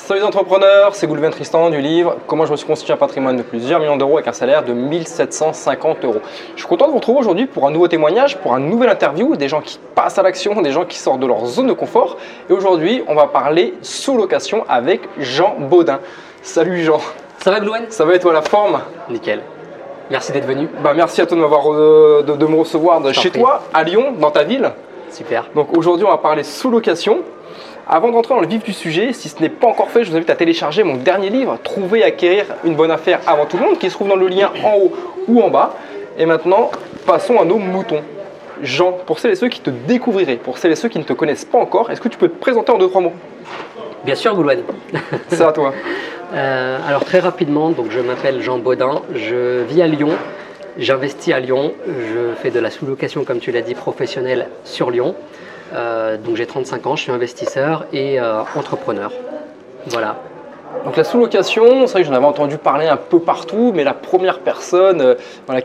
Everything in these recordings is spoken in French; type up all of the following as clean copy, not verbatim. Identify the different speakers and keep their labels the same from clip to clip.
Speaker 1: Salut les entrepreneurs, c'est Goulven Tristan du livre Comment je me suis constitué un patrimoine de plusieurs millions d'euros avec un salaire de 1750 euros. Je suis content de vous retrouver aujourd'hui pour un nouveau témoignage, pour un nouvel interview, des gens qui passent à l'action, des gens qui sortent de leur zone de confort. Et aujourd'hui, on va parler sous-location avec Jean Baudin. Salut Jean.
Speaker 2: Ça va Goulven?
Speaker 1: Ça va et toi, la forme?
Speaker 2: Nickel. Merci d'être venu.
Speaker 1: Merci à toi de me recevoir chez toi, à Lyon, dans ta ville.
Speaker 2: Super.
Speaker 1: Donc aujourd'hui, on va parler sous-location. Avant d'entrer dans le vif du sujet, si ce n'est pas encore fait, je vous invite à télécharger mon dernier livre, Trouver et acquérir une bonne affaire avant tout le monde, qui se trouve dans le lien en haut ou en bas. Et maintenant, passons à nos moutons. Jean, pour celles et ceux qui te découvriraient, pour celles et ceux qui ne te connaissent pas encore, est-ce que tu peux te présenter en 2-3 mots?
Speaker 2: Bien sûr Goulven.
Speaker 1: C'est à toi.
Speaker 2: Alors très rapidement, donc je m'appelle Jean Baudin, je vis à Lyon, j'investis à Lyon, je fais de la sous-location comme tu l'as dit professionnelle sur Lyon. Donc j'ai 35 ans, je suis investisseur et entrepreneur. Voilà.
Speaker 1: Donc la sous-location, c'est vrai que j'en avais entendu parler un peu partout, mais la première personne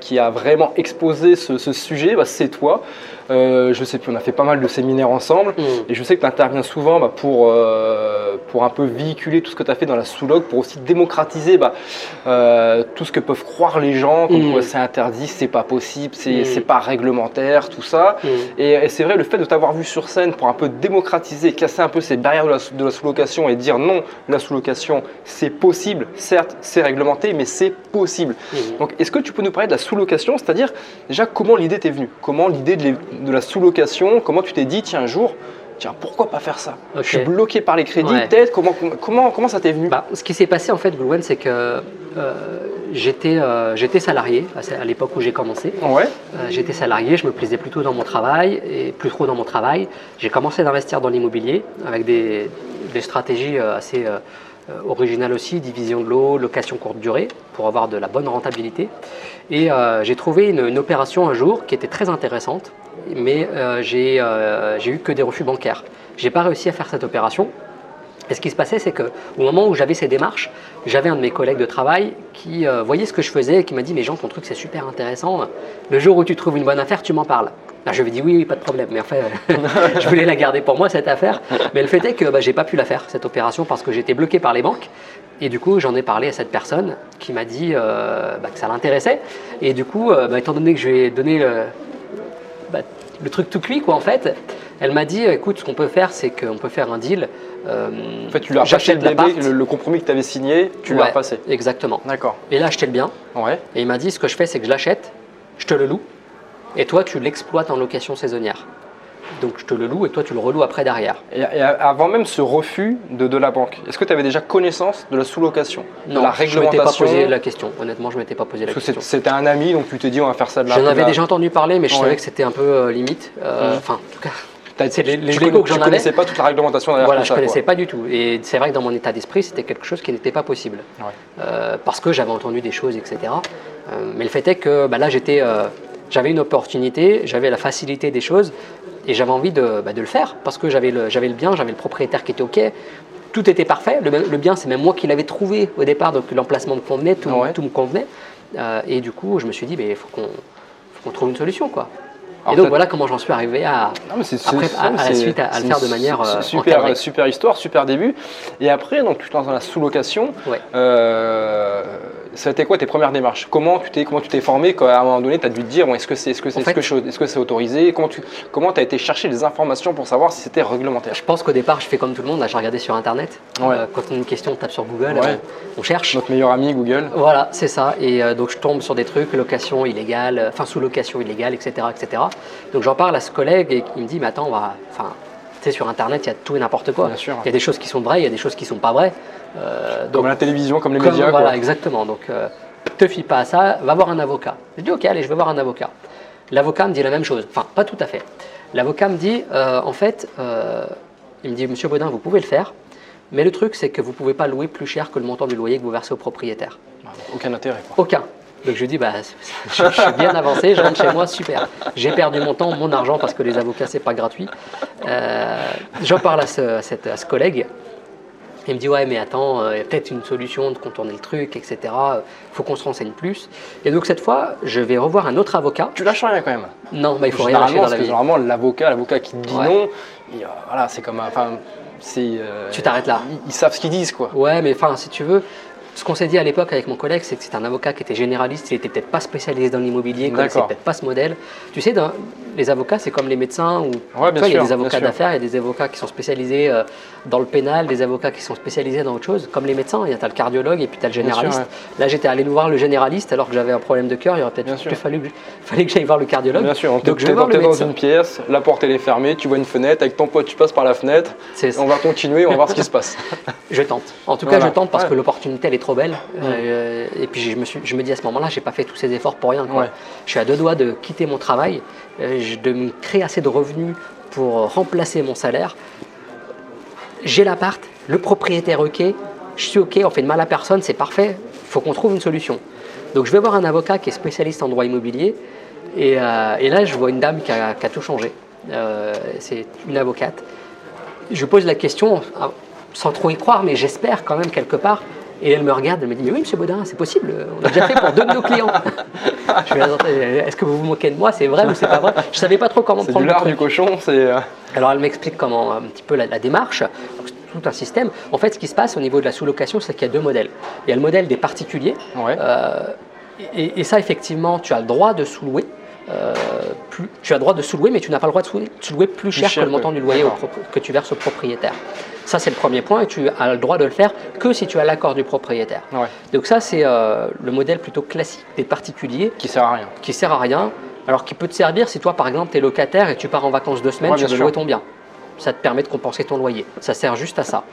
Speaker 1: qui a vraiment exposé ce sujet, c'est toi. Je sais plus, on a fait pas mal de séminaires ensemble et je sais que tu interviens souvent pour un peu véhiculer tout ce que tu as fait dans la sous-loc, pour aussi démocratiser tout ce que peuvent croire les gens, comme quoi c'est interdit, c'est pas possible, c'est pas réglementaire, tout ça. Et c'est vrai, le fait de t'avoir vu sur scène pour un peu démocratiser, casser un peu ces barrières de la sous-location et dire non, la sous-location c'est possible, certes c'est réglementé, mais c'est possible. Donc est-ce que tu peux nous parler de la sous-location, c'est-à-dire déjà comment l'idée t'est venue, comment l'idée de la sous-location, comment tu t'es dit tiens un jour, tiens pourquoi pas faire ça, je suis bloqué par les crédits peut-être, comment ça t'est venu?
Speaker 2: Ce qui s'est passé en fait Goulven, c'est que j'étais salarié à l'époque où j'ai commencé. J'étais salarié, je me plaisais plutôt dans mon travail et plus trop dans mon travail. J'ai commencé d'investir dans l'immobilier avec des stratégies assez originales aussi, division de l'eau, location courte durée pour avoir de la bonne rentabilité. Et j'ai trouvé une opération un jour qui était très intéressante, mais j'ai eu que des refus bancaires. J'ai pas réussi à faire cette opération. Et ce qui se passait, c'est qu'au moment où j'avais ces démarches, j'avais un de mes collègues de travail qui voyait ce que je faisais et qui m'a dit « Mais Jean, ton truc c'est super intéressant, le jour où tu trouves une bonne affaire, tu m'en parles ». Je lui ai dit oui, pas de problème, mais en fait, je voulais la garder pour moi cette affaire. Mais le fait est que j'ai pas pu la faire, cette opération, parce que j'étais bloqué par les banques. Et du coup, j'en ai parlé à cette personne qui m'a dit que ça l'intéressait. Et du coup, étant donné que je lui ai donné le truc tout cuit, en fait, elle m'a dit écoute, ce qu'on peut faire, c'est qu'on peut faire un deal.
Speaker 1: En fait, tu lui as repassé le compromis que tu avais signé, tu lui as repassé.
Speaker 2: Exactement.
Speaker 1: D'accord.
Speaker 2: Et là, acheté le bien. Et il m'a dit ce que je fais, c'est que je l'achète, je te le loue. Et toi, tu l'exploites en location saisonnière. Donc, je te le loue et toi, tu le reloues après derrière.
Speaker 1: Et avant même ce refus de la banque, est-ce que tu avais déjà connaissance de la sous-location, de la réglementation?
Speaker 2: Non, je ne m'étais pas posé la question. Honnêtement, je ne m'étais pas posé la question.
Speaker 1: C'était un ami, donc tu te dis on va faire ça de la...
Speaker 2: J'en avais déjà entendu parler, mais je savais que c'était un peu limite. Enfin, en tout cas, c'est les légos que j'en avais. Tu ne connaissais
Speaker 1: pas toute la réglementation derrière.
Speaker 2: Voilà, je ne connaissais pas du tout. Et c'est vrai que dans mon état d'esprit, c'était quelque chose qui n'était pas possible. Parce que j'avais entendu des choses, etc. Mais le fait est que là, j'avais une opportunité, j'avais la facilité des choses et j'avais envie de le faire parce que j'avais le bien, j'avais le propriétaire qui était OK, tout était parfait. Le bien, c'est même moi qui l'avais trouvé au départ, donc l'emplacement me convenait, tout me convenait. Et du coup, je me suis dit, il faut qu'on trouve une solution, quoi. Alors, et donc voilà comment j'en suis arrivé à la suite à le faire de manière encadrée.
Speaker 1: Super histoire, super début. Et après, donc, tu te lances dans la sous-location. Ça a été quoi tes premières démarches? Comment tu t'es formé quand à un moment donné tu as dû te dire est-ce que c'est autorisé? Comment tu as été chercher des informations pour savoir si c'était réglementaire?
Speaker 2: Je pense qu'au départ je fais comme tout le monde, j'ai regardé sur internet. Quand on a une question on tape sur Google, on cherche.
Speaker 1: Notre meilleur ami Google.
Speaker 2: Voilà, c'est ça. Et donc je tombe sur des trucs, location illégale, sous-location illégale, etc. Donc j'en parle à ce collègue et il me dit mais attends, sur internet il y a tout et n'importe quoi. Il y a des choses qui sont vraies, il y a des choses qui ne sont pas vraies.
Speaker 1: Comme la télévision, comme les médias.
Speaker 2: Voilà, exactement. Donc, te fie pas à ça, va voir un avocat. Je dis ok, allez, je vais voir un avocat. L'avocat me dit la même chose, enfin pas tout à fait. L'avocat me dit, il me dit, Monsieur Baudin, vous pouvez le faire, mais le truc c'est que vous ne pouvez pas louer plus cher que le montant du loyer que vous versez au propriétaire.
Speaker 1: Aucun intérêt, quoi.
Speaker 2: Aucun. Donc je lui dis, je suis bien avancé, je rentre chez moi, super. J'ai perdu mon temps, mon argent parce que les avocats c'est pas gratuit. J'en parle à ce collègue. Il me dit ouais mais attends, il y a peut-être une solution de contourner le truc, etc. Faut qu'on se renseigne plus. Et donc cette fois, je vais revoir un autre avocat.
Speaker 1: Tu lâches rien quand même?
Speaker 2: Non, il faut rien lâcher dans la vie.
Speaker 1: Généralement, l'avocat qui te dit non, c'est comme
Speaker 2: tu t'arrêtes là.
Speaker 1: Ils savent ce qu'ils disent, quoi.
Speaker 2: Ouais, mais enfin, si tu veux, ce qu'on s'est dit à l'époque avec mon collègue, c'est que c'est un avocat qui était généraliste, il n'était peut-être pas spécialisé dans l'immobilier, il ne connaissait peut-être pas ce modèle. Tu sais, les avocats, c'est comme les médecins, ou il y a des avocats d'affaires, il y a des avocats qui sont spécialisés dans le pénal, des avocats qui sont spécialisés dans autre chose, comme les médecins, tu as le cardiologue et puis tu as le généraliste. Là, j'étais allé voir le généraliste alors que j'avais un problème de cœur, il aurait peut-être fallait que j'aille voir le cardiologue.
Speaker 1: Bien sûr,
Speaker 2: donc
Speaker 1: je vais voir le médecin. Dans une pièce, la porte elle est fermée, tu vois une fenêtre, avec ton pote tu passes par la fenêtre, on va continuer, on va voir ce qui se passe.
Speaker 2: Je tente. En tout cas, je tente parce que l'opportunité elle est trop belle. Et puis je me dis à ce moment-là, j'ai pas fait tous ces efforts pour rien. Je suis à 2 doigts de quitter mon travail, de me créer assez de revenus pour remplacer mon salaire. J'ai l'appart, le propriétaire ok, je suis ok, on fait de mal à personne, c'est parfait, il faut qu'on trouve une solution. Donc je vais voir un avocat qui est spécialiste en droit immobilier et là je vois une dame qui a tout changé. C'est une avocate. Je pose la question sans trop y croire, mais j'espère quand même quelque part. Et elle me regarde, elle me dit « Mais oui, monsieur Baudin, c'est possible, on a déjà fait pour 2 de nos clients. » Je vais est-ce que vous vous moquez de moi? C'est vrai ou c'est pas vrai? Je savais pas trop comment prendre
Speaker 1: le truc. C'est du lard du cochon, c'est…
Speaker 2: Alors elle m'explique comment un petit peu la démarche, tout un système. En fait, ce qui se passe au niveau de la sous-location, c'est qu'il y a 2 modèles. Il y a le modèle des particuliers, et ça, effectivement, tu as le droit de sous-louer. Tu as le droit de sous-louer, mais tu n'as pas le droit de sous-louer plus cher que le montant du loyer que tu verses au propriétaire. Ça, c'est le premier point et tu as le droit de le faire que si tu as l'accord du propriétaire. Donc ça, c'est le modèle plutôt classique des particuliers.
Speaker 1: Qui sert à rien.
Speaker 2: Qui sert à rien, alors qui peut te servir si toi, par exemple, tu es locataire et tu pars en vacances 2 semaines, tu veux louer ton bien. Ça te permet de compenser ton loyer. Ça sert juste à ça.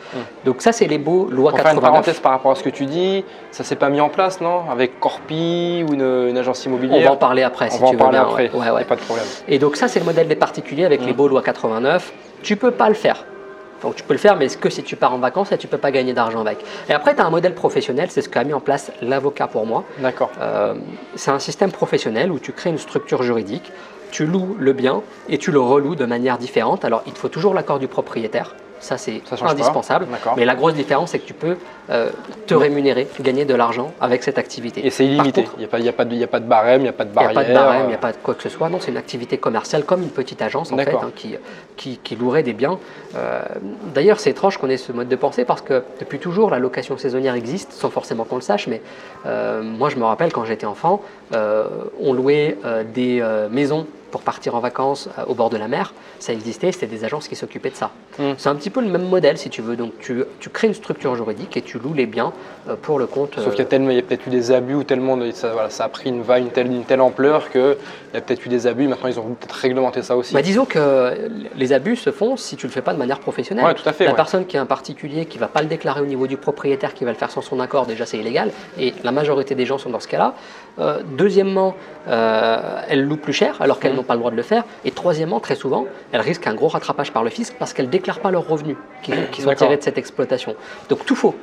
Speaker 2: Donc ça, c'est les beaux lois 89.
Speaker 1: Une parenthèse par rapport à ce que tu dis, ça s'est pas mis en place, non? Avec Corpi ou une agence immobilière?
Speaker 2: On va en parler après, si tu veux. On va en parler après,
Speaker 1: pas de problème.
Speaker 2: Et donc ça, c'est le modèle des particuliers avec les beaux lois 89. Tu peux pas le faire. Donc tu peux le faire, mais que si tu pars en vacances, et tu ne peux pas gagner d'argent avec. Et après, tu as un modèle professionnel, c'est ce qu'a mis en place l'avocat pour moi.
Speaker 1: D'accord.
Speaker 2: C'est un système professionnel où tu crées une structure juridique, tu loues le bien et tu le reloues de manière différente. Alors, il te faut toujours l'accord du propriétaire. Ça, c'est indispensable. Mais la grosse différence, c'est que tu peux te rémunérer, gagner de l'argent avec cette activité.
Speaker 1: Et c'est illimité. Il n'y a pas de barème, il n'y a pas de barrière.
Speaker 2: Il n'y a pas de barème, il n'y a pas de quoi que ce soit. Non, c'est une activité commerciale comme une petite agence en fait, qui louerait des biens. D'ailleurs, c'est étrange qu'on ait ce mode de pensée parce que depuis toujours, la location saisonnière existe, sans forcément qu'on le sache. Mais moi, je me rappelle quand j'étais enfant, on louait des maisons pour partir en vacances au bord de la mer. Ça existait, c'était des agences qui s'occupaient de ça. C'est un petit peu le même modèle si tu veux. Donc tu crées une structure juridique et tu loues les biens pour le compte.
Speaker 1: Sauf qu'il y a peut-être eu des abus ou tellement ça a pris une telle ampleur qu'il y a peut-être eu des abus. Maintenant, ils ont peut-être réglementé ça aussi.
Speaker 2: Disons que les abus se font si tu ne le fais pas de manière professionnelle.
Speaker 1: Ouais, tout à fait,
Speaker 2: la personne qui est un particulier, qui ne va pas le déclarer au niveau du propriétaire, qui va le faire sans son accord, déjà c'est illégal. Et la majorité des gens sont dans ce cas-là. Deuxièmement, elles louent plus cher alors qu'elles n'ont pas le droit de le faire. Et troisièmement, très souvent, elles risquent un gros rattrapage par le fisc parce qu'elles ne déclarent pas leurs revenus qui sont tirés de cette exploitation. Donc tout faux.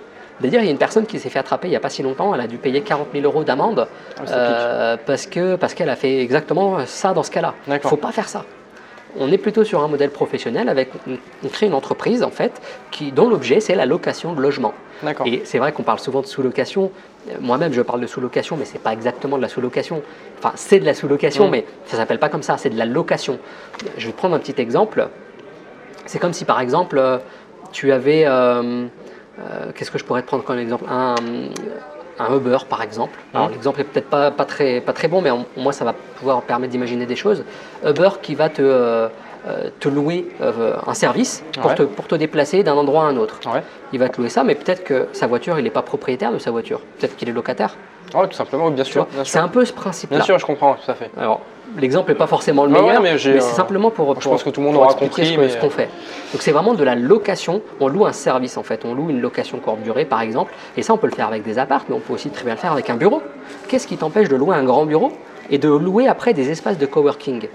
Speaker 2: D'ailleurs, il y a une personne qui s'est fait attraper il n'y a pas si longtemps, elle a dû payer 40 000 € d'amende parce qu'elle a fait exactement ça dans ce cas-là. Il ne faut pas faire ça. On est plutôt sur un modèle professionnel avec on crée une entreprise en fait dont l'objet c'est la location de logement. Et c'est vrai qu'on parle souvent de sous-location. Moi-même je parle de sous-location, mais c'est pas exactement de la sous-location. Enfin c'est de la sous-location, mais ça s'appelle pas comme ça. C'est de la location. Je vais te prendre un petit exemple. C'est comme si par exemple tu avais qu'est-ce que je pourrais te prendre comme exemple un Uber par exemple. Alors l'exemple est peut-être pas très bon, mais au moins ça va pouvoir permettre d'imaginer des choses. Uber qui va te louer un service pour te déplacer d'un endroit à un autre. Il va te louer ça, mais peut-être que sa voiture, il n'est pas propriétaire de sa voiture. Peut-être qu'il est locataire.
Speaker 1: Tout simplement, bien sûr.
Speaker 2: C'est un peu ce principe-là.
Speaker 1: Bien sûr, je comprends, tout à fait.
Speaker 2: Alors, l'exemple n'est pas forcément le meilleur, mais c'est simplement pour
Speaker 1: je pense que tout le monde aura compris
Speaker 2: ce qu'on fait. Donc c'est vraiment de la location. On loue un service en fait. On loue une location courte durée par exemple. Et ça, on peut le faire avec des apparts, mais on peut aussi très bien le faire avec un bureau. Qu'est-ce qui t'empêche de louer un grand bureau et de louer après des espaces de coworking?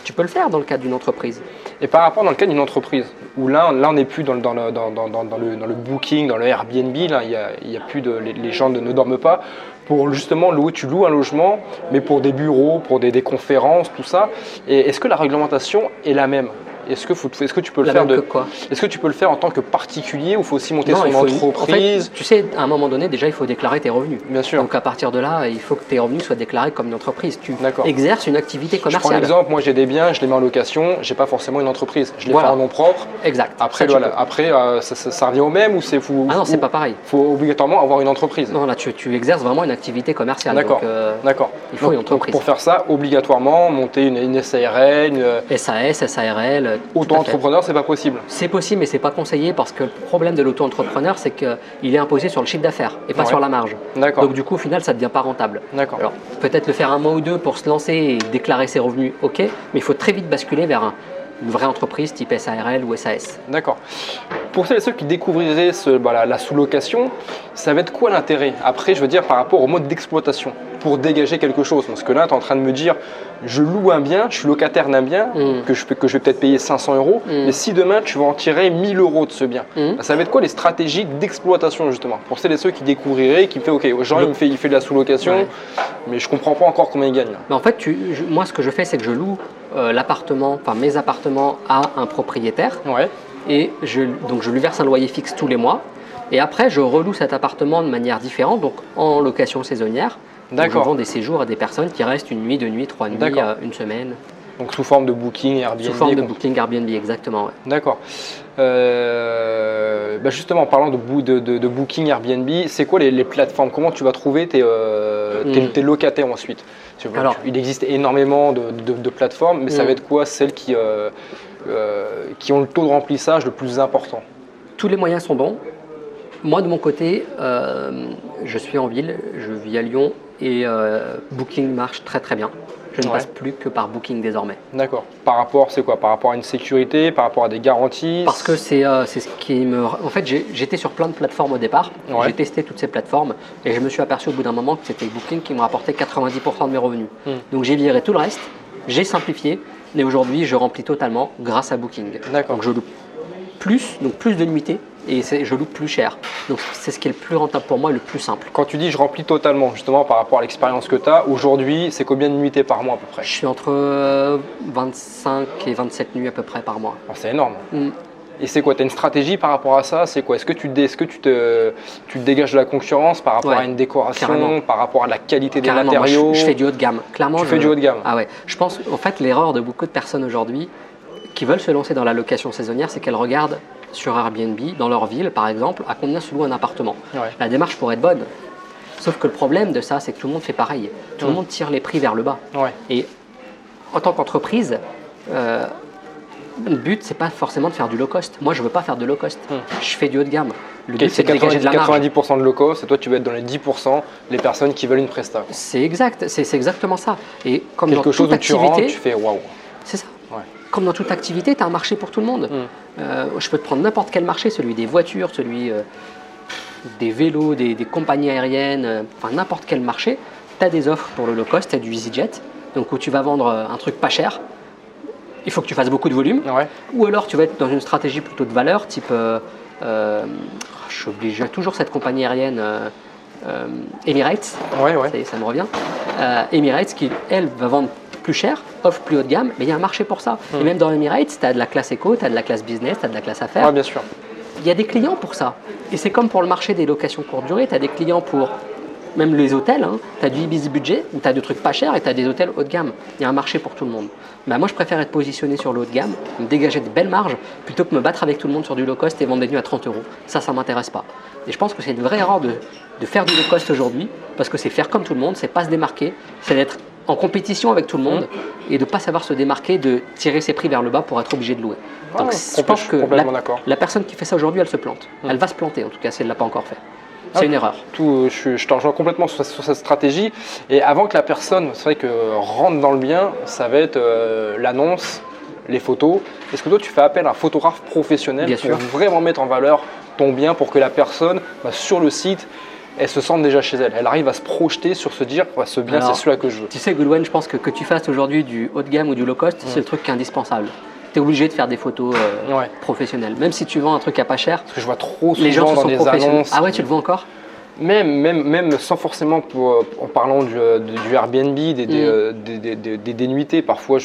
Speaker 2: Tu peux le faire dans le cadre d'une entreprise.
Speaker 1: Et par rapport dans le cadre d'une entreprise, où là on n'est plus dans le booking, dans le Airbnb, là, il y a plus les gens ne dorment pas. Pour justement tu loues un logement, mais pour des bureaux, pour des conférences, tout ça. Et est-ce que la réglementation est la même? Est-ce que tu peux le
Speaker 2: La
Speaker 1: faire
Speaker 2: même que quoi?
Speaker 1: Est-ce que tu peux le faire en tant que particulier ou il faut aussi monter son
Speaker 2: En fait,
Speaker 1: entreprise?
Speaker 2: tu sais, à un moment donné, déjà, il faut déclarer tes revenus.
Speaker 1: Bien sûr.
Speaker 2: Donc à partir de là, il faut que tes revenus soient déclarés comme une entreprise. Tu
Speaker 1: D'accord.
Speaker 2: exerces une activité
Speaker 1: Je
Speaker 2: commerciale.
Speaker 1: prends l'exemple, moi j'ai des biens, je les mets en location, j'ai pas forcément une entreprise. Je les
Speaker 2: Voilà.
Speaker 1: fais en nom propre.
Speaker 2: Exact.
Speaker 1: Après,
Speaker 2: Ça, tu peux.
Speaker 1: ça revient au même ou c'est fou?
Speaker 2: Ah non, c'est pas pareil.
Speaker 1: Il faut obligatoirement avoir une entreprise.
Speaker 2: Non, là, tu exerces vraiment une activité commerciale.
Speaker 1: D'accord.
Speaker 2: Donc,
Speaker 1: D'accord.
Speaker 2: il faut
Speaker 1: Donc,
Speaker 2: une entreprise.
Speaker 1: Pour faire ça, obligatoirement, monter une SARL, une
Speaker 2: SAS, SARL. tout à fait.
Speaker 1: auto-entrepreneur, c'est pas possible.
Speaker 2: C'est possible, mais c'est pas conseillé parce que le problème de l'auto-entrepreneur, c'est qu'il est imposé sur le chiffre d'affaires et pas
Speaker 1: Ouais.
Speaker 2: sur la marge.
Speaker 1: D'accord.
Speaker 2: Donc du coup, au final, ça ne devient pas rentable.
Speaker 1: D'accord.
Speaker 2: Alors, peut-être le faire un mois ou deux pour se lancer et déclarer ses revenus, ok, mais il faut très vite basculer vers une vraie entreprise type SARL ou SAS.
Speaker 1: D'accord. Pour celles et ceux qui découvriraient la sous-location, ça va être quoi l'intérêt? Après, je veux dire, par rapport au mode d'exploitation, pour dégager quelque chose. Parce que là, tu es en train de me dire, je loue un bien, je suis locataire d'un bien, que je vais peut-être payer 500 €, mais si demain, tu vas en tirer 1000 € de ce bien, ça va être quoi les stratégies d'exploitation, justement? Pour celles et ceux qui découvriraient, qui me fait, ok, Jean, il fait de la sous-location, mais je comprends pas encore comment il gagne.
Speaker 2: Mais en fait, moi, ce que je fais, c'est que je loue mes appartements à un propriétaire.
Speaker 1: Ouais.
Speaker 2: Et donc je lui verse un loyer fixe tous les mois. Et après, je reloue cet appartement de manière différente, donc en location saisonnière.
Speaker 1: D'accord.
Speaker 2: Je vends des séjours à des personnes qui restent une nuit, 2 nuits, 3 nuits, une semaine.
Speaker 1: Donc sous forme de booking, Airbnb.
Speaker 2: Sous forme de booking Airbnb, exactement. Ouais.
Speaker 1: D'accord. Justement, en parlant de booking Airbnb, c'est quoi les plateformes? Comment tu vas trouver tes locataires ensuite? Alors, il existe énormément de plateformes, mais ça va être quoi celles qui ont le taux de remplissage le plus important?
Speaker 2: Tous les moyens sont bons. Moi, de mon côté, je suis en ville, je vis à Lyon et Booking marche très très bien. Je ne passe plus que par Booking désormais.
Speaker 1: D'accord. Par rapport à une sécurité, par rapport à des garanties?
Speaker 2: Parce que c'est ce qui me... En fait, j'étais sur plein de plateformes au départ. Ouais. J'ai testé toutes ces plateformes et je me suis aperçu au bout d'un moment que c'était Booking qui me rapportait 90% de mes revenus. Donc j'ai viré tout le reste, j'ai simplifié et aujourd'hui je remplis totalement grâce à Booking.
Speaker 1: D'accord.
Speaker 2: Donc je loue plus de nuitées et je loue plus cher. Donc c'est ce qui est le plus rentable pour moi et le plus simple.
Speaker 1: Quand tu dis je remplis totalement, justement par rapport à l'expérience que tu as, aujourd'hui c'est combien de nuitées par mois à peu près?
Speaker 2: Je suis entre 25 et 27 nuits à peu près par mois.
Speaker 1: Oh, c'est énorme. Et c'est quoi? Tu as une stratégie par rapport à ça? C'est quoi? Est-ce que tu te dégages de la concurrence par rapport à une décoration, carrément, par rapport à la qualité des matériaux?
Speaker 2: Moi, je fais du haut de gamme. Clairement,
Speaker 1: tu fais du haut de gamme?
Speaker 2: Ah ouais. Je pense en fait l'erreur de beaucoup de personnes aujourd'hui qui veulent se lancer dans la location saisonnière, c'est qu'elles regardent sur Airbnb, dans leur ville par exemple, à combien se loue un appartement. Ouais. La démarche pourrait être bonne. Sauf que le problème de ça, c'est que tout le monde fait pareil. Tout le monde tire les prix vers le bas. Ouais. Et en tant qu'entreprise, le but, c'est pas forcément de faire du low cost. Moi, je veux pas faire de low cost. Je fais du haut de gamme. Le but, c'est de dégager de la marge.
Speaker 1: 90% de low cost, et toi, tu vas être dans les 10% les personnes qui veulent une presta.
Speaker 2: C'est exact, c'est exactement ça. Et comme
Speaker 1: quelque
Speaker 2: dans
Speaker 1: chose
Speaker 2: toute
Speaker 1: où
Speaker 2: activité,
Speaker 1: tu rentres, tu fais waouh.
Speaker 2: C'est ça. Ouais. Comme dans toute activité, tu as un marché pour tout le monde. Je peux te prendre n'importe quel marché, celui des voitures, celui des vélos, des compagnies aériennes, enfin n'importe quel marché. Tu as des offres pour le low cost, tu as du EasyJet, donc où tu vas vendre un truc pas cher. Il faut que tu fasses beaucoup de volume. Ouais. Ou alors tu vas être dans une stratégie plutôt de valeur, type, j'ai toujours cette compagnie aérienne Emirates, ça me revient. Emirates qui, elle, va vendre plus cher, offre plus haut de gamme, mais il y a un marché pour ça. Et même dans Emirates, tu as de la classe éco, tu as de la classe business, tu as de la classe affaires.
Speaker 1: Ouais, bien sûr.
Speaker 2: Il y a des clients pour ça. Et c'est comme pour le marché des locations courte durée, tu as des clients pour même les hôtels, tu as du Ibis budget, où tu as des trucs pas chers et tu as des hôtels haut de gamme. Il y a un marché pour tout le monde. Bah, moi, je préfère être positionné sur le haut de gamme, me dégager de belles marges, plutôt que me battre avec tout le monde sur du low cost et vendre des nuits à 30 €. Ça m'intéresse pas. Et je pense que c'est une vraie erreur de faire du low cost aujourd'hui, parce que c'est faire comme tout le monde, c'est pas se démarquer, c'est d'être en compétition avec tout le monde et de ne pas savoir se démarquer, de tirer ses prix vers le bas pour être obligé de louer. Donc je pense que la personne qui fait ça aujourd'hui, elle se plante. Elle va se planter en tout cas si elle ne l'a pas encore fait. C'est une erreur.
Speaker 1: Je te rejoins complètement sur cette stratégie. Et avant que la personne, c'est vrai que rentre dans le bien, ça va être l'annonce, les photos. Est-ce que toi tu fais appel à un photographe professionnel pour vraiment mettre en valeur ton bien pour que la personne, sur le site, elle se sente déjà chez elle. Elle arrive à se projeter sur se dire ce bien, c'est celui-là que je veux.
Speaker 2: Tu sais, Goodwin, je pense que tu fasses aujourd'hui du haut de gamme ou du low cost, c'est le truc qui est indispensable. Tu es obligé de faire des photos professionnelles. Même si tu vends un truc à pas cher.
Speaker 1: Parce que je vois trop souvent dans des annonces.
Speaker 2: Ah ouais, tu le vois encore?
Speaker 1: Même sans forcément, en parlant du Airbnb, des nuitées, parfois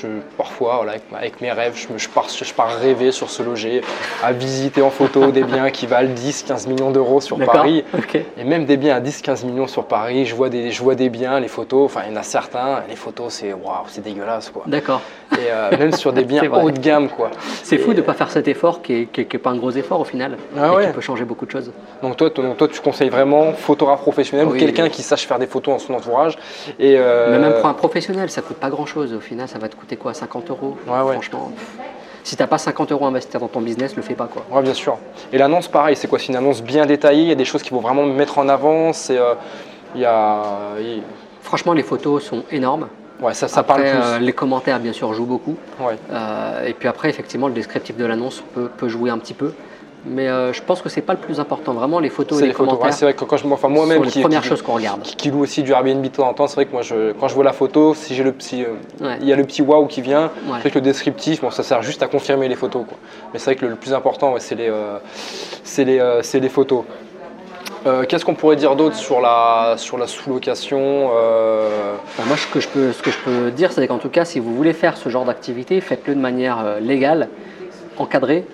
Speaker 1: voilà, avec mes rêves, je pars rêver sur se loger, à visiter en photo des biens qui valent 10-15 millions d'euros sur Paris.
Speaker 2: Okay.
Speaker 1: Et même des biens à 10-15 millions sur Paris, je vois des biens, les photos, enfin il y en a certains, les photos c'est waouh, c'est dégueulasse quoi.
Speaker 2: D'accord.
Speaker 1: Et même sur des biens haut de gamme quoi.
Speaker 2: C'est fou de ne pas faire cet effort qui est pas un gros effort au final, et qui peut changer beaucoup de choses.
Speaker 1: Donc toi tu conseilles vraiment photographe professionnel ou quelqu'un qui sache faire des photos dans son entourage.
Speaker 2: Mais même pour un professionnel, ça coûte pas grand chose. Au final, ça va te coûter quoi, 50 €? Franchement, si tu n'as pas 50 € à investir dans ton business, le fais pas quoi.
Speaker 1: Ouais, bien sûr. Et l'annonce, pareil, c'est quoi? C'est une annonce bien détaillée, il y a des choses qu'il faut vraiment mettre en avant.
Speaker 2: Franchement, les photos sont énormes.
Speaker 1: Ouais, ça
Speaker 2: après,
Speaker 1: parle plus.
Speaker 2: Les commentaires, bien sûr, jouent beaucoup.
Speaker 1: Ouais.
Speaker 2: Et puis après, effectivement, le descriptif de l'annonce peut jouer un petit peu. Mais je pense que c'est pas le plus important. Vraiment, les photos et les commentaires.
Speaker 1: Ouais, c'est vrai que moi-même,
Speaker 2: sont les premières choses qu'on regarde.
Speaker 1: Qui loue aussi du Airbnb de temps en temps, c'est vrai que moi, quand je vois la photo, si j'ai il y a le petit waouh qui vient. C'est vrai que le descriptif, ça sert juste à confirmer les photos, quoi. Mais c'est vrai que le plus important, c'est les photos. Qu'est-ce qu'on pourrait dire d'autre sur la sous-location
Speaker 2: Moi, ce que je peux dire, c'est qu'en tout cas, si vous voulez faire ce genre d'activité, faites-le de manière légale, encadrée.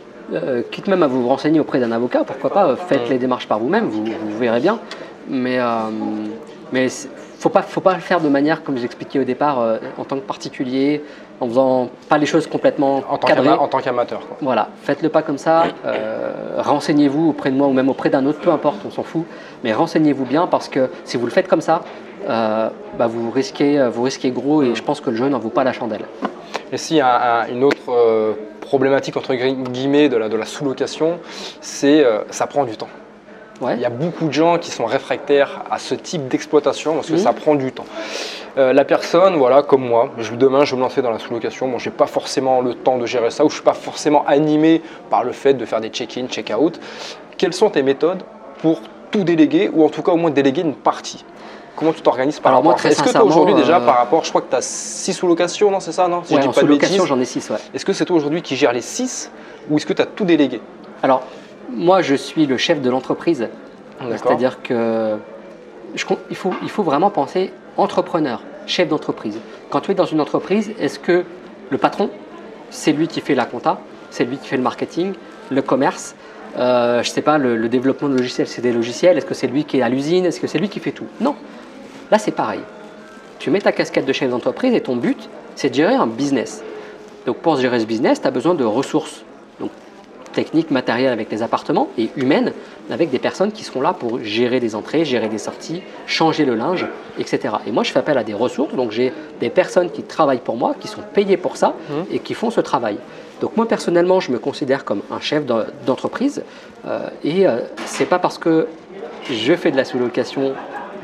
Speaker 2: Quitte même à vous renseigner auprès d'un avocat, pourquoi pas, faites les démarches par vous-même, vous verrez bien. Mais faut pas le faire de manière, comme j'expliquais au départ, en tant que particulier, en faisant pas les choses complètement cadrées.
Speaker 1: En tant qu'amateur.
Speaker 2: Voilà, faites-le pas comme ça. Renseignez-vous auprès de moi ou même auprès d'un autre, peu importe, on s'en fout. Mais renseignez-vous bien parce que si vous le faites comme ça, vous risquez gros et je pense que le jeu n'en vaut pas la chandelle.
Speaker 1: Et s'il y a une autre problématique entre guillemets de la sous-location, c'est ça prend du temps.
Speaker 2: Ouais.
Speaker 1: Il y a beaucoup de gens qui sont réfractaires à ce type d'exploitation parce que ça prend du temps. La personne, voilà, comme moi, demain je vais me lancer dans la sous-location. Bon, je n'ai pas forcément le temps de gérer ça ou je ne suis pas forcément animé par le fait de faire des check-in, check-out. Quelles sont tes méthodes pour tout déléguer ou en tout cas au moins déléguer une partie? Comment tu t'organises par rapport à ça? Est-ce que toi aujourd'hui déjà par rapport, je crois que tu as 6 sous-locations, non, c'est ça, non?
Speaker 2: Si en sous-location, j'en ai 6, ouais.
Speaker 1: Est-ce que c'est toi aujourd'hui qui gères les 6 ou est-ce que tu as tout délégué?
Speaker 2: Alors, moi je suis le chef de l'entreprise, c'est-à-dire que il faut vraiment penser entrepreneur, chef d'entreprise. Quand tu es dans une entreprise, est-ce que le patron, c'est lui qui fait la compta, c'est lui qui fait le marketing, le commerce, je sais pas, le développement de logiciels, c'est des logiciels, est-ce que c'est lui qui est à l'usine, est-ce que c'est lui qui fait tout? Non, là c'est pareil. Tu mets ta casquette de chef d'entreprise et ton but, c'est de gérer un business. Donc pour gérer ce business, tu as besoin de ressources. Donc techniques, matérielles avec les appartements et humaines avec des personnes qui seront là pour gérer des entrées, gérer des sorties, changer le linge, etc. Et moi, je fais appel à des ressources. Donc j'ai des personnes qui travaillent pour moi, qui sont payées pour ça et qui font ce travail. Donc moi, personnellement, je me considère comme un chef d'entreprise c'est pas parce que je fais de la sous-location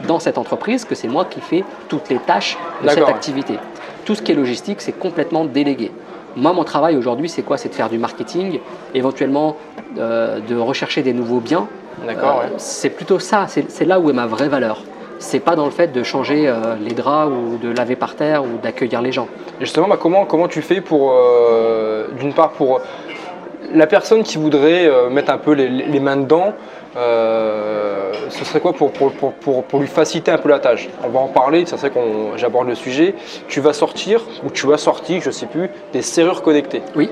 Speaker 2: dans cette entreprise que c'est moi qui fais toutes les tâches de cette activité. Tout ce qui est logistique, c'est complètement délégué. Moi, mon travail aujourd'hui, c'est quoi? C'est de faire du marketing, éventuellement de rechercher des nouveaux biens. C'est plutôt ça, c'est là où est ma vraie valeur. C'est pas dans le fait de changer les draps ou de laver par terre ou d'accueillir les gens.
Speaker 1: Et justement, comment tu fais pour, d'une part, pour la personne qui voudrait mettre un peu les mains dedans, ce serait quoi pour lui faciliter un peu la tâche? On va en parler, ça serait j'aborde le sujet. Tu vas sortir, ou tu as sorti, je ne sais plus, des serrures connectées.
Speaker 2: Oui.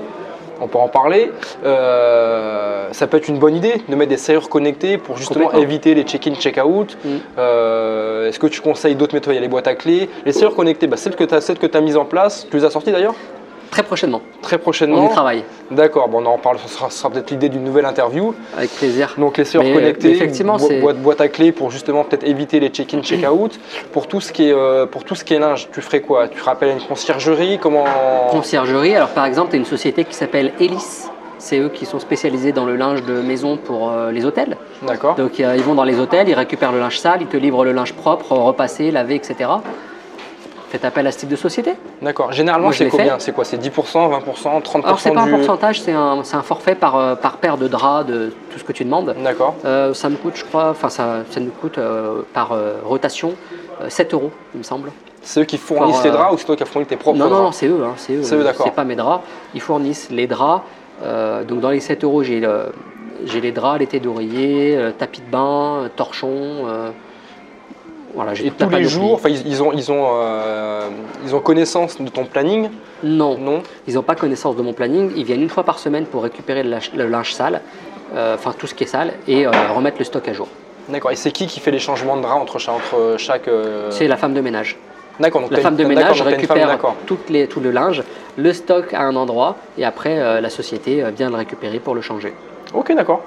Speaker 1: On peut en parler. Ça peut être une bonne idée de mettre des serrures connectées pour justement éviter les check-in, check-out. Est-ce que tu conseilles d'autres méthodes? Il y a les boîtes à clés. Les serrures connectées, celles que tu as mises en place, tu les as sorties d'ailleurs?
Speaker 2: Très prochainement.
Speaker 1: Très prochainement.
Speaker 2: On y travaille.
Speaker 1: D'accord, bon, on en parle, ce sera peut-être l'idée d'une nouvelle interview.
Speaker 2: Avec plaisir.
Speaker 1: Donc les serrures connectées,
Speaker 2: effectivement,
Speaker 1: boîte à clés pour justement peut-être éviter les check-in, check-out. Pour tout ce qui est linge, tu ferais quoi? Tu rappelles une conciergerie?
Speaker 2: Conciergerie, alors par exemple, tu as une société qui s'appelle Elis. C'est eux qui sont spécialisés dans le linge de maison pour les hôtels.
Speaker 1: D'accord.
Speaker 2: Donc ils vont dans les hôtels, ils récupèrent le linge sale, ils te livrent le linge propre, repassé, lavé, etc. Faites appel à ce type de société.
Speaker 1: D'accord. Généralement, c'est combien? C'est quoi? C'est 10%, 20%, 30%? Alors,
Speaker 2: c'est pas un pourcentage, c'est un forfait par paire de draps, de tout ce que tu demandes.
Speaker 1: D'accord.
Speaker 2: Ça me coûte, je crois, ça nous coûte par rotation 7 €, il me semble.
Speaker 1: C'est eux qui fournissent les draps ou c'est toi qui as fourni tes propres draps?
Speaker 2: Non, c'est eux. C'est eux,
Speaker 1: d'accord.
Speaker 2: C'est pas mes draps. Ils fournissent les draps. Donc dans les 7 €, j'ai J'ai les draps, les thés d'oreiller, tapis de bain, torchons. Voilà,
Speaker 1: et tous les jours, ils ont connaissance de ton planning?
Speaker 2: Non, ils n'ont pas connaissance de mon planning. Ils viennent une fois par semaine pour récupérer le linge sale, enfin tout ce qui est sale, et remettre le stock à jour.
Speaker 1: D'accord. Et c'est qui fait les changements de draps entre chaque
Speaker 2: C'est la femme de ménage.
Speaker 1: D'accord. Donc
Speaker 2: la femme de ménage récupère tout le linge, le stock à un endroit, et après la société vient le récupérer pour le changer.
Speaker 1: Ok, d'accord.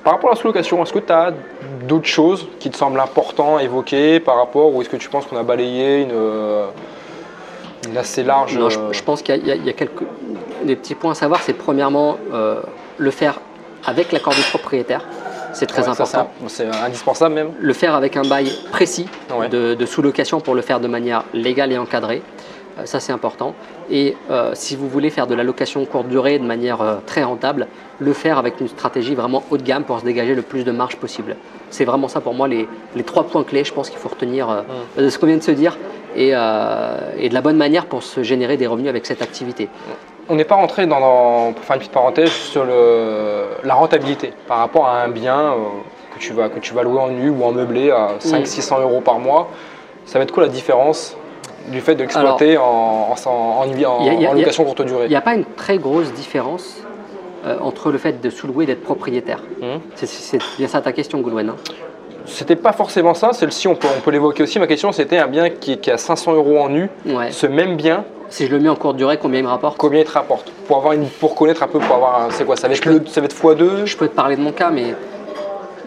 Speaker 1: Par rapport à la sous-location, est-ce que tu as d'autres choses qui te semblent importantes à évoquer par rapport, ou est-ce que tu penses qu'on a balayé une assez large…
Speaker 2: Non, je pense qu'il y a des petits points à savoir. C'est premièrement le faire avec l'accord du propriétaire. C'est très important.
Speaker 1: C'est indispensable même.
Speaker 2: Le faire avec un bail précis de sous-location pour le faire de manière légale et encadrée. Ça, c'est important. Et si vous voulez faire de la location courte durée de manière très rentable, le faire avec une stratégie vraiment haut de gamme pour se dégager le plus de marge possible. C'est vraiment ça pour moi les 3 points clés, je pense qu'il faut retenir de ce qu'on vient de se dire et de la bonne manière pour se générer des revenus avec cette activité.
Speaker 1: On n'est pas rentré pour faire une petite parenthèse sur la rentabilité par rapport à un bien que tu vas louer en nu ou en meublé à 500-600 euros par mois. Ça va être quoi la différence du fait de l'exploiter en location courte durée?
Speaker 2: Il n'y a pas une très grosse différence entre le fait de sous-louer et d'être propriétaire. C'est bien ça ta question, Goulwen, hein?
Speaker 1: C'était pas forcément ça, celle-ci on peut l'évoquer aussi. Ma question c'était un bien qui est à 500 euros en nu, ce même bien.
Speaker 2: Si je le mets en courte durée, combien il me rapporte?
Speaker 1: Combien il te rapporte? Pour connaître un peu, c'est quoi? Ça va être x2?
Speaker 2: Je peux te parler de mon cas, mais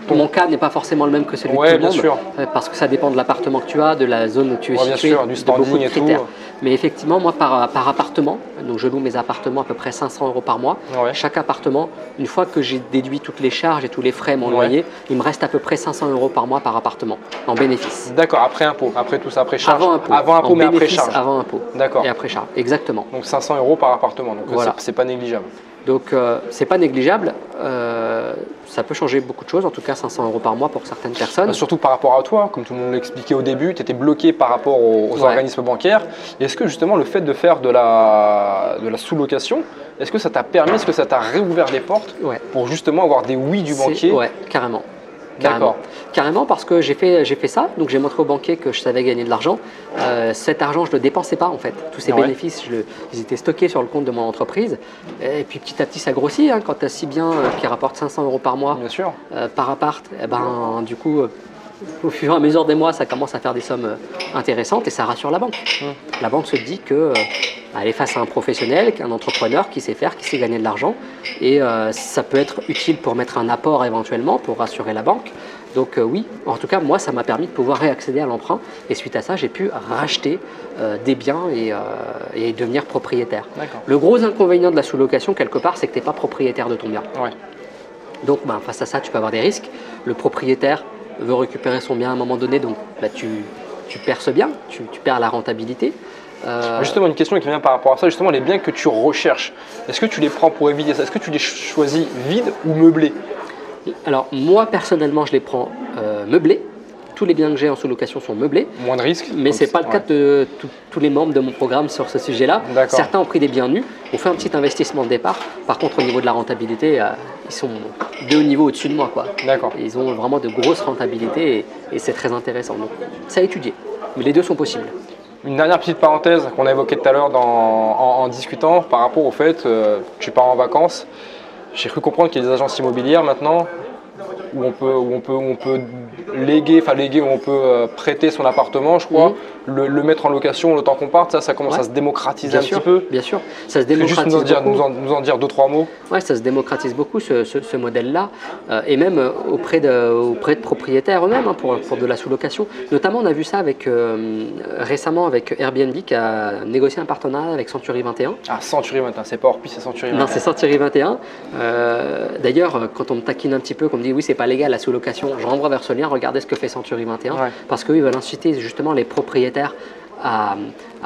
Speaker 2: mon cas n'est pas forcément le même que celui de tout le monde.
Speaker 1: Bien sûr.
Speaker 2: Parce que ça dépend de l'appartement que tu as, de la zone où tu es situé,
Speaker 1: bien sûr, du standing et tout.
Speaker 2: Mais effectivement, moi, par appartement, donc je loue mes appartements à peu près 500 euros par mois. Chaque appartement, une fois que j'ai déduit toutes les charges et tous les frais, mon loyer, il me reste à peu près 500 euros par mois par appartement en bénéfice.
Speaker 1: D'accord, après impôt, après tout ça, après charge.
Speaker 2: Avant impôt,
Speaker 1: mais après charge.
Speaker 2: Avant impôt.
Speaker 1: D'accord.
Speaker 2: Et après charge, exactement.
Speaker 1: Donc 500 euros par appartement, donc voilà. C'est pas négligeable.
Speaker 2: Donc c'est pas négligeable, ça peut changer beaucoup de choses, en tout cas 500 euros par mois pour certaines personnes.
Speaker 1: Surtout par rapport à toi, comme tout le monde l'expliquait au début, tu étais bloqué par rapport aux organismes bancaires. Est-ce que justement le fait de faire de la sous-location, est-ce que ça t'a permis, est-ce que ça t'a réouvert des portes pour justement avoir des oui du banquier?
Speaker 2: Ouais, carrément.
Speaker 1: D'accord.
Speaker 2: Carrément parce que j'ai fait ça, donc j'ai montré au banquier que je savais gagner de l'argent. Cet argent, je ne le dépensais pas en fait. Tous ces bénéfices, ils étaient stockés sur le compte de mon entreprise. Et puis petit à petit, ça grossit. Quand tu as 6 biens qui rapportent 500 euros par mois par appart, du coup, au fur et à mesure des mois, ça commence à faire des sommes intéressantes et ça rassure la banque. La banque se dit qu'elle est face à un professionnel, un entrepreneur qui sait faire, qui sait gagner de l'argent. Et ça peut être utile pour mettre un apport éventuellement, pour rassurer la banque. Donc oui, en tout cas, moi, ça m'a permis de pouvoir réaccéder à l'emprunt. Et suite à ça, j'ai pu racheter des biens et devenir propriétaire. Le gros inconvénient de la sous-location, quelque part, c'est que tu n'es pas propriétaire de ton bien. Donc face à ça, tu peux avoir des risques. Le propriétaire veut récupérer son bien à un moment donné, donc tu perds ce bien, tu perds la rentabilité.
Speaker 1: Justement, une question qui vient par rapport à ça, justement, les biens que tu recherches, est-ce que tu les prends pour éviter ça? Est-ce que tu les choisis vides ou meublés?
Speaker 2: Alors, moi, personnellement, je les prends meublés. Tous les biens que j'ai en sous-location sont meublés.
Speaker 1: Moins de risques.
Speaker 2: Mais ce n'est pas le cas de tous les membres de mon programme sur ce sujet-là. Certains ont pris des biens nus, ont fait un petit investissement de départ. Par contre, au niveau de la rentabilité, ils sont 2 niveaux au-dessus de moi. Ils ont vraiment de grosses rentabilités et c'est très intéressant. Donc, c'est à étudier. Mais les deux sont possibles.
Speaker 1: Une dernière petite parenthèse qu'on a évoquée tout à l'heure en discutant par rapport au fait que tu pars en vacances. J'ai cru comprendre qu'il y a des agences immobilières maintenant où on peut léguer, où on peut prêter son appartement, je crois, le mettre en location le temps qu'on parte. Ça commence à se démocratiser un petit peu.
Speaker 2: Bien sûr, ça se démocratise
Speaker 1: beaucoup. Nous en dire 2-3 mots.
Speaker 2: Ouais, ça se démocratise beaucoup ce modèle-là, et même auprès de propriétaires eux-mêmes pour de la sous-location. Notamment, on a vu ça récemment avec Airbnb qui a négocié un partenariat avec Century 21.
Speaker 1: Ah, Century 21, c'est pas Orpi, c'est Century 21.
Speaker 2: Non, c'est Century 21. D'ailleurs, quand on me taquine un petit peu, qu'on me dit oui, c'est pas légal la sous-location, je renvoie vers ce lien, regardez ce que fait Century 21, parce qu'ils veulent inciter justement les propriétaires à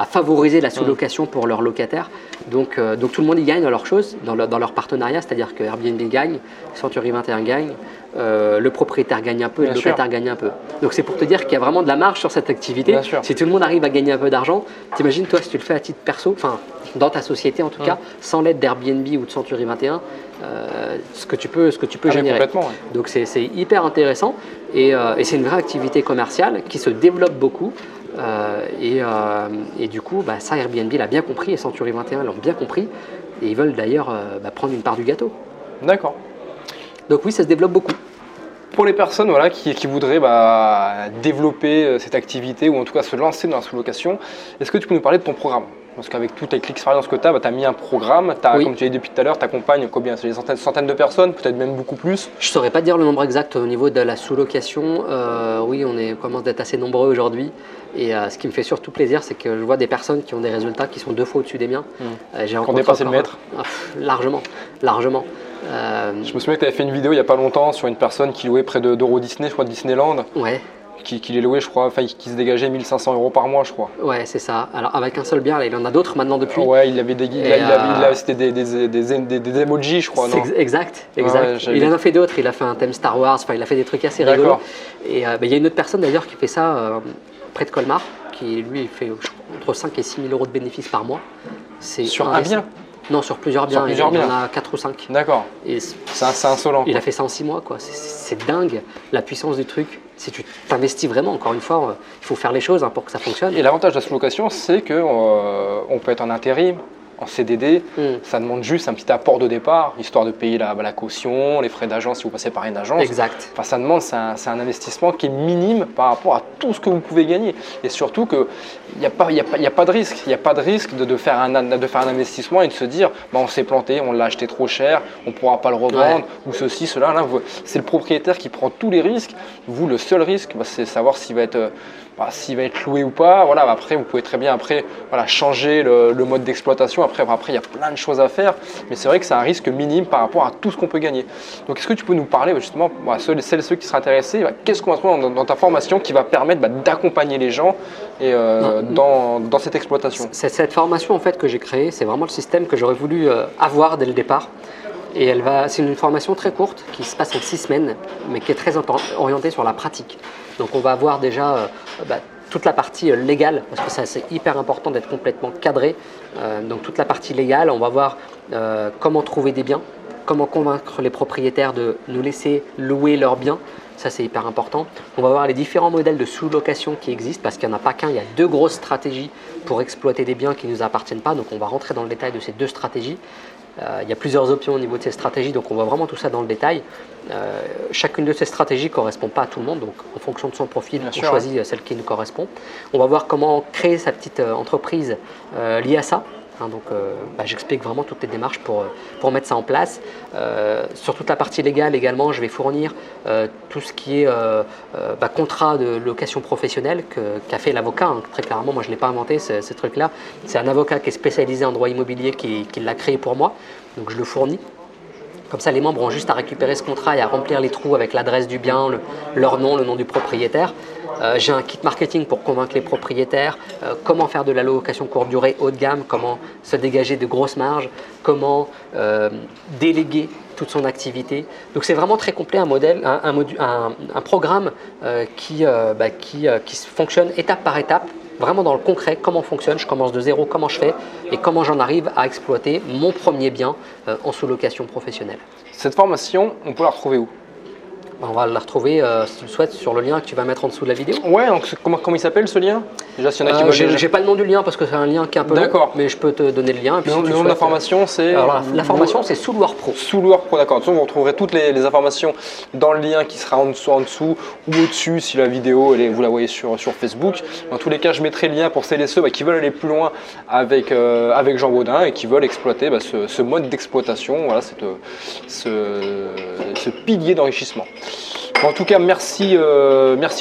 Speaker 2: favoriser la sous-location pour leurs locataires. Donc tout le monde y gagne dans leur chose, dans leur partenariat, c'est-à-dire que Airbnb gagne, Century 21 gagne, le propriétaire gagne un peu et le locataire gagne un peu. Donc c'est pour te dire qu'il y a vraiment de la marge sur cette activité. Si tout le monde arrive à gagner un peu d'argent, t'imagines toi si tu le fais à titre perso, enfin dans ta société en tout cas, sans l'aide d'Airbnb ou de Century 21, ce que tu peux générer. Donc c'est hyper intéressant et c'est une vraie activité commerciale qui se développe beaucoup. Et du coup, ça Airbnb l'a bien compris et Century 21 l'ont bien compris et ils veulent d'ailleurs prendre une part du gâteau.
Speaker 1: D'accord.
Speaker 2: Donc oui, ça se développe beaucoup.
Speaker 1: Pour les personnes qui voudraient développer cette activité ou en tout cas se lancer dans la sous-location, est-ce que tu peux nous parler de ton programme ? Parce qu'avec toute l'expérience que tu as, tu as mis un programme, comme tu as dit depuis tout à l'heure, tu accompagnes combien ? C'est des centaines de personnes, peut-être même beaucoup plus ?
Speaker 2: Je ne saurais pas dire le nombre exact au niveau de la sous-location. Oui, on commence d'être assez nombreux aujourd'hui. Et ce qui me fait surtout plaisir, c'est que je vois des personnes qui ont des résultats qui sont 2 fois au-dessus des miens.
Speaker 1: Qui ont dépassé le maître ?
Speaker 2: Largement.
Speaker 1: Je me souviens que tu avais fait une vidéo il n'y a pas longtemps sur une personne qui louait près d'Euro Disney, je crois, de Disneyland.
Speaker 2: Ouais.
Speaker 1: Qui les louait, je crois, qui se dégageait 1 500 € par mois, je crois.
Speaker 2: Ouais, c'est ça. Alors avec un seul bien, là, il en a d'autres maintenant depuis.
Speaker 1: Ouais, c'était des emojis, je crois, non ?
Speaker 2: Exact. Ouais, il en a fait d'autres, il a fait un thème Star Wars, il a fait des trucs assez rigolos. Et il y a une autre personne d'ailleurs qui fait ça près de Colmar, qui lui fait entre 5 et 6 000 € de bénéfices par mois.
Speaker 1: Sur un bien ?
Speaker 2: Non, sur plusieurs biens. Il y en a 4 ou 5.
Speaker 1: D'accord. C'est insolent.
Speaker 2: Il a fait ça en 6 mois, quoi. C'est dingue la puissance du truc. Si tu t'investis vraiment, encore une fois, il faut faire les choses pour que ça fonctionne.
Speaker 1: Et l'avantage de la sous-location, c'est qu'on peut être en intérim, en CDD, ça demande juste un petit apport de départ, histoire de payer la caution, les frais d'agence si vous passez par une agence.
Speaker 2: Exact.
Speaker 1: Enfin, ça demande, c'est un investissement qui est minime par rapport à tout ce que vous pouvez gagner. Et surtout qu'il n'y a pas de risque. Il n'y a pas de risque de faire un investissement et de se dire on s'est planté, on l'a acheté trop cher, on ne pourra pas le revendre, ou ceci, cela. Là, c'est le propriétaire qui prend tous les risques. Vous, le seul risque, c'est savoir s'il va être loué ou pas. Voilà, après, vous pouvez très bien changer le mode d'exploitation. Après, il y a plein de choses à faire, mais c'est vrai que c'est un risque minime par rapport à tout ce qu'on peut gagner. Donc, est-ce que tu peux nous parler justement, ceux qui seraient intéressés, qu'est-ce qu'on va trouver dans ta formation qui va permettre d'accompagner les gens et, dans cette exploitation ?
Speaker 2: Cette formation en fait que j'ai créée, c'est vraiment le système que j'aurais voulu avoir dès le départ. Et c'est une formation très courte qui se passe en 6 semaines, mais qui est très orientée sur la pratique. Donc on va avoir déjà toute la partie légale, parce que ça c'est hyper important d'être complètement cadré. Donc toute la partie légale, on va voir comment trouver des biens, comment convaincre les propriétaires de nous laisser louer leurs biens. Ça c'est hyper important. On va voir les différents modèles de sous-location qui existent, parce qu'il n'y en a pas qu'un, il y a 2 grosses stratégies pour exploiter des biens qui ne nous appartiennent pas. Donc on va rentrer dans le détail de ces 2 stratégies. Il y a plusieurs options au niveau de ces stratégies, donc on voit vraiment tout ça dans le détail. Chacune de ces stratégies ne correspond pas à tout le monde, donc en fonction de son profil, on choisit celle qui nous correspond. On va voir comment créer sa petite entreprise liée à ça. Donc j'explique vraiment toutes les démarches pour mettre ça en place. Sur toute la partie légale également, je vais fournir tout ce qui est contrat de location professionnelle qu'a fait l'avocat. Très clairement, moi je ne l'ai pas inventé ce truc-là. C'est un avocat qui est spécialisé en droit immobilier qui l'a créé pour moi. Donc je le fournis. Comme ça, les membres ont juste à récupérer ce contrat et à remplir les trous avec l'adresse du bien, leur nom, le nom du propriétaire. J'ai un kit marketing pour convaincre les propriétaires, comment faire de la location courte durée haut de gamme, comment se dégager de grosses marges, comment déléguer toute son activité. Donc c'est vraiment très complet, un programme qui fonctionne étape par étape, vraiment dans le concret, comment fonctionne, je commence de zéro, comment je fais et comment j'en arrive à exploiter mon premier bien en sous-location professionnelle.
Speaker 1: Cette formation, on peut la retrouver où ?
Speaker 2: On va la retrouver, si tu le souhaites, sur le lien que tu vas mettre en dessous de la vidéo.
Speaker 1: Ouais, donc comment il s'appelle ce lien ? Déjà, s'il y en a qui
Speaker 2: j'ai pas le nom du lien parce que c'est un lien qui est un peu long, mais je peux te donner le lien. Et puis,
Speaker 1: le nom de la formation, c'est…
Speaker 2: Alors, la formation, c'est Souloir Pro.
Speaker 1: Souloir Pro, d'accord. De toute façon, vous retrouverez toutes les informations dans le lien qui sera en dessous ou au-dessus si la vidéo, vous la voyez sur Facebook. Dans tous les cas, je mettrai le lien pour celles et ceux qui veulent aller plus loin avec Jean Baudin et qui veulent exploiter ce mode d'exploitation, voilà, ce pilier d'enrichissement. En tout cas, merci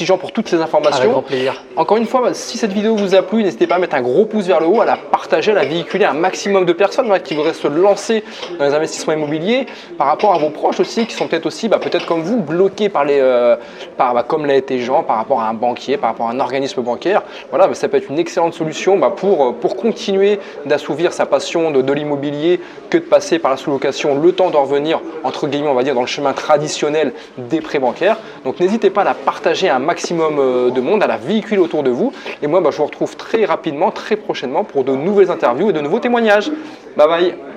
Speaker 1: Jean pour toutes ces informations.
Speaker 2: Avec grand plaisir.
Speaker 1: Encore une fois, si cette vidéo vous a plu, n'hésitez pas à mettre un gros pouce vers le haut, à la partager, à la véhiculer à un maximum de personnes qui voudraient se lancer dans les investissements immobiliers, par rapport à vos proches aussi, qui sont peut-être aussi, peut-être comme vous, bloqués par comme l'a été Jean, par rapport à un banquier, par rapport à un organisme bancaire. Voilà, ça peut être une excellente solution pour continuer d'assouvir sa passion de l'immobilier, que de passer par la sous-location, le temps de revenir, entre guillemets, on va dire, dans le chemin traditionnel des prêts bancaires. Donc n'hésitez pas à la partager à un maximum de monde, à la véhiculer autour de vous. Et moi, je vous retrouve très rapidement, très prochainement pour de nouvelles interviews et de nouveaux témoignages. Bye bye.